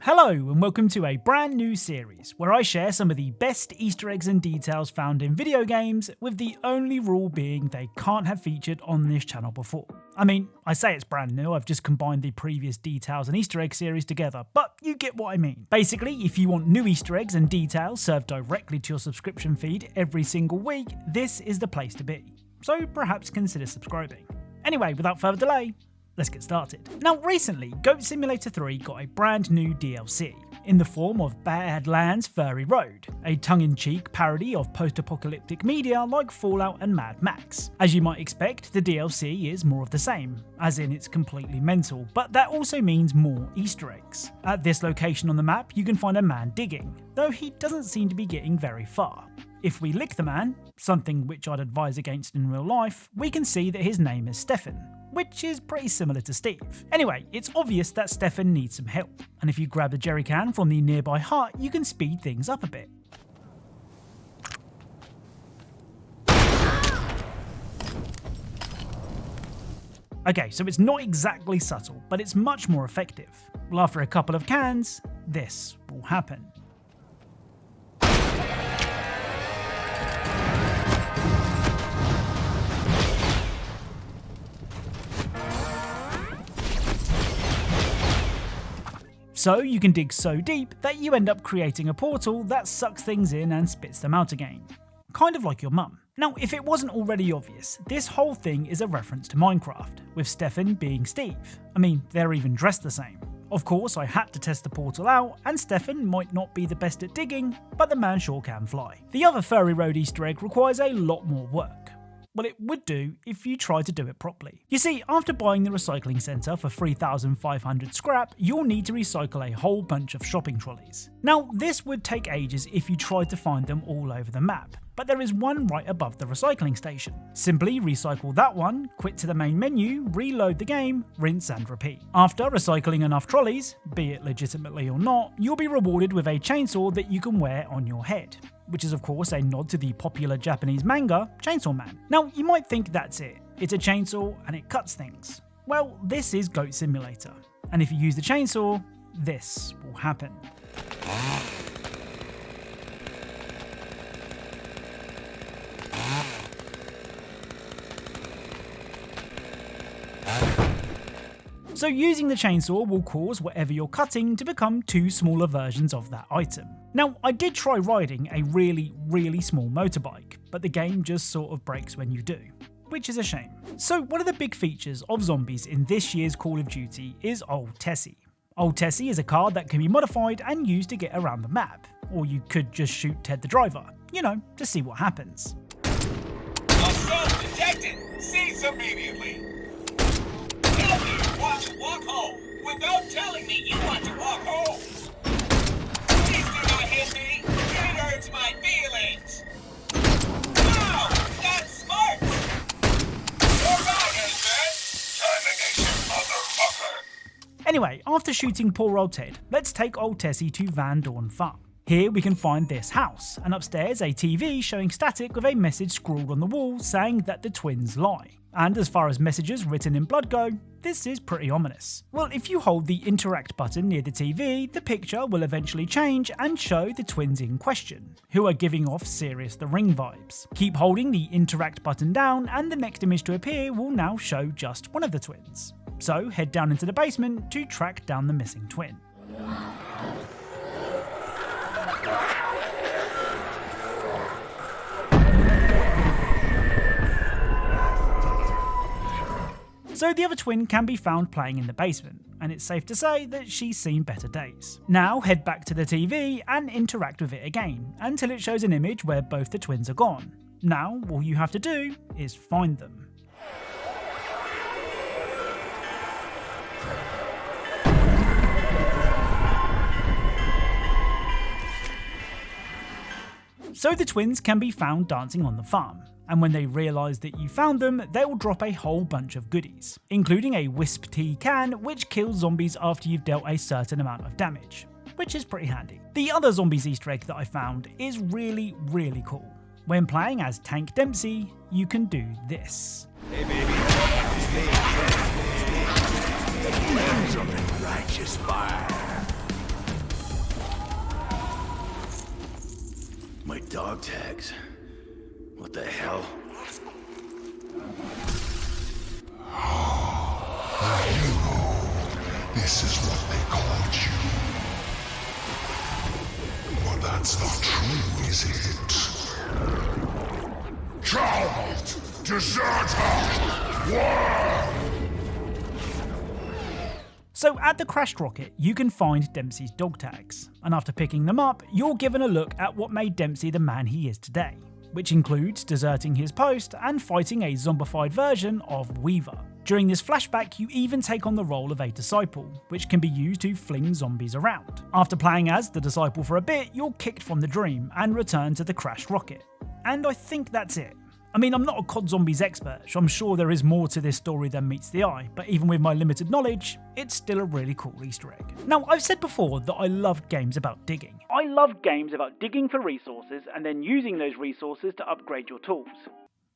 Hello and welcome to a brand new series where I share some of the best Easter eggs and details found in video games, with the only rule being they can't have featured on this channel before. I mean, I say it's brand new, I've just combined the previous details and Easter egg series together, but you get what I mean. Basically, if you want new Easter eggs and details served directly to your subscription feed every single week, this is the place to be. So perhaps consider subscribing. Anyway, without further delay, let's get started. Now recently, Goat Simulator 3 got a brand new DLC, in the form of Badlands Furry Road, a tongue-in-cheek parody of post-apocalyptic media like Fallout and Mad Max. As you might expect, the DLC is more of the same, as in it's completely mental, but that also means more Easter eggs. At this location on the map, you can find a man digging, though he doesn't seem to be getting very far. If we lick the man, something which I'd advise against in real life, we can see that his name is Stefan, which is pretty similar to Steve. Anyway, it's obvious that Stefan needs some help, and if you grab a jerry can from the nearby hut, you can speed things up a bit. Okay, so it's not exactly subtle, but it's much more effective. Well, after a couple of cans, this will happen. So you can dig so deep that you end up creating a portal that sucks things in and spits them out again. Kind of like your mum. Now, if it wasn't already obvious, this whole thing is a reference to Minecraft, with Stefan being Steve. I mean, they're even dressed the same. Of course, I had to test the portal out, and Stefan might not be the best at digging, but the man sure can fly. The other Furry Road Easter egg requires a lot more work. Well, it would do if you tried to do it properly. You see, after buying the recycling centre for 3,500 scrap, you'll need to recycle a whole bunch of shopping trolleys. Now, this would take ages if you tried to find them all over the map, but there is one right above the recycling station. Simply recycle that one, quit to the main menu, reload the game, rinse and repeat. After recycling enough trolleys, be it legitimately or not, you'll be rewarded with a chainsaw that you can wear on your head, which is of course a nod to the popular Japanese manga, Chainsaw Man. Now, you might think that's it. It's a chainsaw and it cuts things. Well, this is Goat Simulator, and if you use the chainsaw, this will happen. So using the chainsaw will cause whatever you're cutting to become two smaller versions of that item. Now, I did try riding a really small motorbike, but the game just sort of breaks when you do, which is a shame. So one of the big features of zombies in this year's Call of Duty is Old Tessie. Old Tessie is a car that can be modified and used to get around the map, or you could just shoot Ted the driver, you know, to see what happens. Assault detected! Cease immediately! Tell me you want to walk home without telling me you want to walk home! Please do not hit me! It hurts my feelings! Wow! That's smart! Your bag is dead! Termination, motherfucker! Anyway, after shooting poor old Ted, let's take Old Tessie to Van Dorn Farm. Here we can find this house, and upstairs a TV showing static with a message scrawled on the wall saying that the twins lie. And as far as messages written in blood go, this is pretty ominous. Well, if you hold the interact button near the TV, the picture will eventually change and show the twins in question, who are giving off Serious the Ring vibes. Keep holding the interact button down and the next image to appear will now show just one of the twins. So head down into the basement to track down the missing twin. So the other twin can be found playing in the basement, and it's safe to say that she's seen better days. Now head back to the TV and interact with it again, until it shows an image where both the twins are gone. Now all you have to do is find them. So the twins can be found dancing on the farm, and when they realise that you found them, they will drop a whole bunch of goodies, including a Wisp tea can which kills zombies after you've dealt a certain amount of damage, which is pretty handy. The other zombies Easter egg that I found is really cool. When playing as Tank Dempsey, you can do this. Hey baby, Flames of righteous fire. Dog tags. What the hell? This is what they called you. But that's not true, is it? Child! Deserter! War! So at the crashed rocket, you can find Dempsey's dog tags, and after picking them up, you're given a look at what made Dempsey the man he is today, which includes deserting his post and fighting a zombified version of Weaver. During this flashback, you even take on the role of a disciple, which can be used to fling zombies around. After playing as the disciple for a bit, you're kicked from the dream and return to the crashed rocket. And I think that's it. I mean, I'm not a COD Zombies expert, so I'm sure there is more to this story than meets the eye, but even with my limited knowledge, it's still a really cool Easter egg. Now, I've said before that I love games about digging. I love games about digging for resources and then using those resources to upgrade your tools.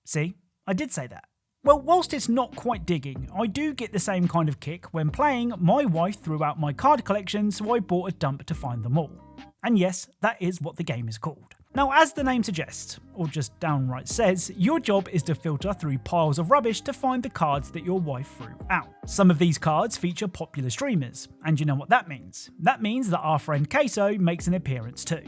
See, I did say that. Well, whilst it's not quite digging, I do get the same kind of kick when playing. My wife threw out my card collection, so I bought a dump to find them all. And yes, that is what the game is called. Now, as the name suggests, or just downright says, your job is to filter through piles of rubbish to find the cards that your wife threw out. Some of these cards feature popular streamers, and you know what that means. That means that our friend Queso makes an appearance too.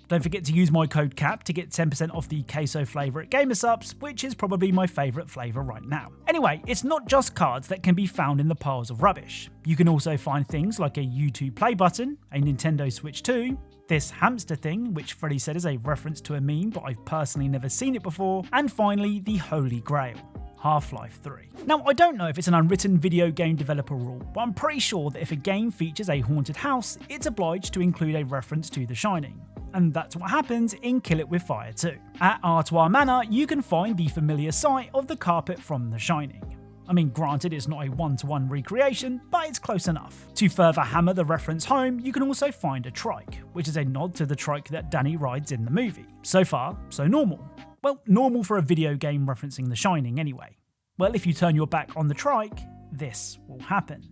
Don't forget to use my code CAP to get 10% off the queso flavour at GamerSupps, which is probably my favourite flavour right now. Anyway, it's not just cards that can be found in the piles of rubbish. You can also find things like a YouTube play button, a Nintendo Switch 2, this hamster thing, which Freddy said is a reference to a meme, but I've personally never seen it before, and finally the Holy Grail, Half-Life 3. Now, I don't know if it's an unwritten video game developer rule, but I'm pretty sure that if a game features a haunted house, it's obliged to include a reference to The Shining. And that's what happens in Kill It With Fire 2. At Artois Manor, you can find the familiar sight of the carpet from The Shining. I mean, granted, it's not a one-to-one recreation, but it's close enough. To further hammer the reference home, you can also find a trike, which is a nod to the trike that Danny rides in the movie. So far, so normal. Well, normal for a video game referencing The Shining anyway. Well, if you turn your back on the trike, this will happen.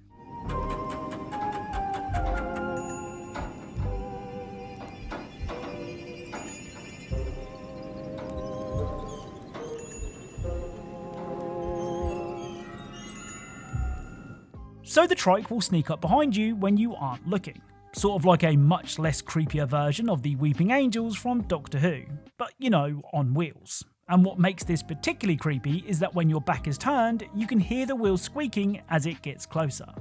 So the trike will sneak up behind you when you aren't looking. Sort of like a much less creepier version of the Weeping Angels from Doctor Who, but you know, on wheels. And what makes this particularly creepy is that when your back is turned, you can hear the wheels squeaking as it gets closer.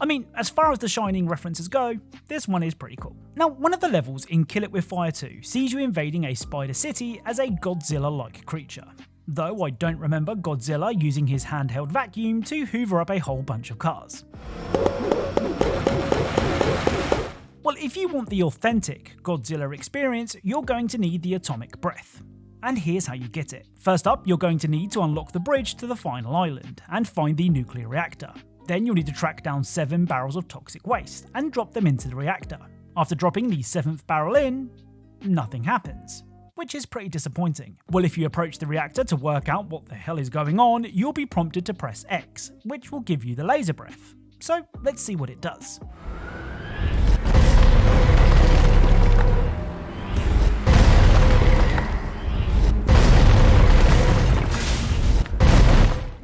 I mean, as far as The Shining references go, this one is pretty cool. Now, one of the levels in Kill It With Fire 2 sees you invading a spider city as a Godzilla-like creature. Though I don't remember Godzilla using his handheld vacuum to hoover up a whole bunch of cars. Well, if you want the authentic Godzilla experience, you're going to need the atomic breath. And here's how you get it. First up, you're going to need to unlock the bridge to the final island and find the nuclear reactor. Then you'll need to track down 7 barrels of toxic waste and drop them into the reactor. After dropping the 7th barrel in, nothing happens, which is pretty disappointing. Well, if you approach the reactor to work out what the hell is going on, you'll be prompted to press X, which will give you the laser breath. So let's see what it does.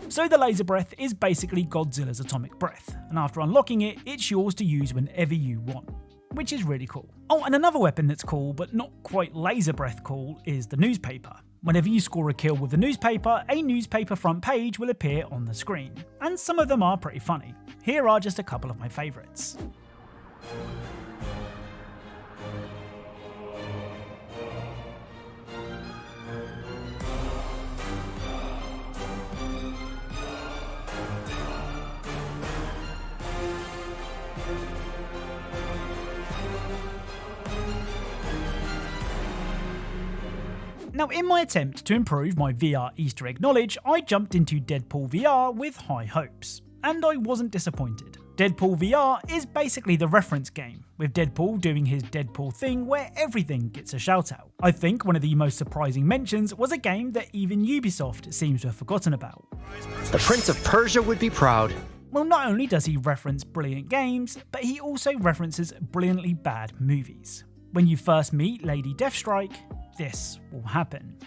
So the laser breath is basically Godzilla's atomic breath, and after unlocking it, it's yours to use whenever you want, which is really cool. Oh, and another weapon that's cool, but not quite laser breath cool, is the newspaper. Whenever you score a kill with the newspaper, a newspaper front page will appear on the screen, and some of them are pretty funny. Here are just a couple of my favourites. Now, in my attempt to improve my VR Easter egg knowledge, I jumped into Deadpool VR with high hopes, and I wasn't disappointed. Deadpool VR is basically the reference game, with Deadpool doing his Deadpool thing where everything gets a shout out. I think one of the most surprising mentions was a game that even Ubisoft seems to have forgotten about. The Prince of Persia would be proud. Well, not only does he reference brilliant games, but he also references brilliantly bad movies. When you first meet Lady Deathstrike, this will happen.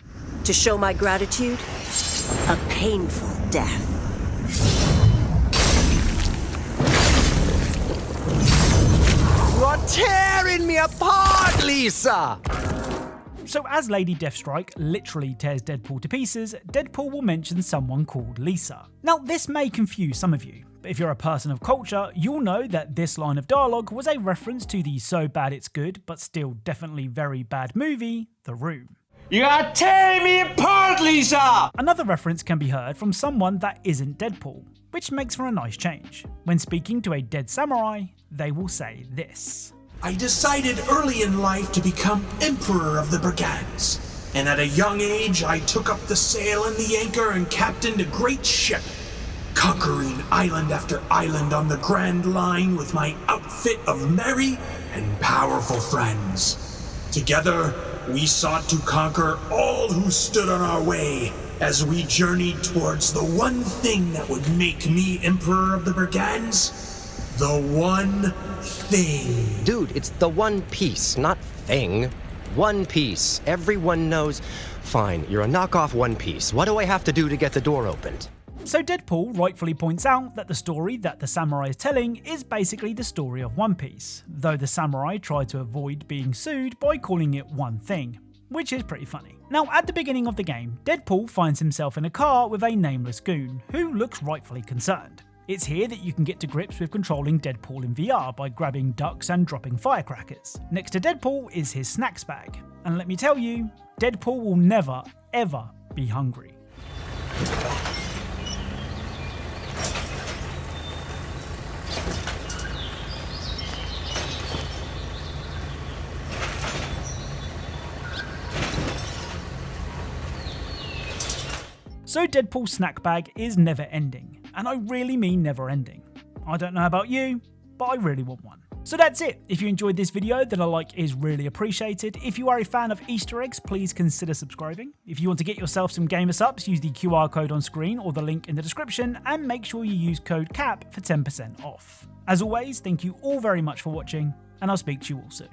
To show my gratitude, a painful death. You're tearing me apart, Lisa! So as Lady Deathstrike literally tears Deadpool to pieces, Deadpool will mention someone called Lisa. Now this may confuse some of you, but if you're a person of culture, you'll know that this line of dialogue was a reference to the so bad it's good, but still definitely very bad movie, The Room. You are tearing me apart, Lisa! Another reference can be heard from someone that isn't Deadpool, which makes for a nice change. When speaking to a dead samurai, they will say this. I decided early in life to become Emperor of the Brigands, and at a young age I took up the sail and the anchor and captained a great ship, conquering island after island on the Grand Line with my outfit of merry and powerful friends. Together, we sought to conquer all who stood on our way as we journeyed towards the one thing that would make me Emperor of the Brigands. The one thing. Dude, it's the One Piece, not thing. One Piece. Everyone knows. Fine, you're a knockoff One Piece. What do I have to do to get the door opened? So Deadpool rightfully points out that the story that the samurai is telling is basically the story of One Piece, though the samurai tried to avoid being sued by calling it One Thing, which is pretty funny. Now at the beginning of the game, Deadpool finds himself in a car with a nameless goon, who looks rightfully concerned. It's here that you can get to grips with controlling Deadpool in VR by grabbing ducks and dropping firecrackers. Next to Deadpool is his snacks bag, and let me tell you, Deadpool will never, ever be hungry. So Deadpool's snack bag is never ending, and I really mean never ending. I don't know about you, but I really want one. So that's it. If you enjoyed this video, then a like is really appreciated. If you are a fan of Easter eggs, please consider subscribing. If you want to get yourself some gamer subs, use the QR code on screen or the link in the description, and make sure you use code CAP for 10% off. As always, thank you all very much for watching, and I'll speak to you all soon.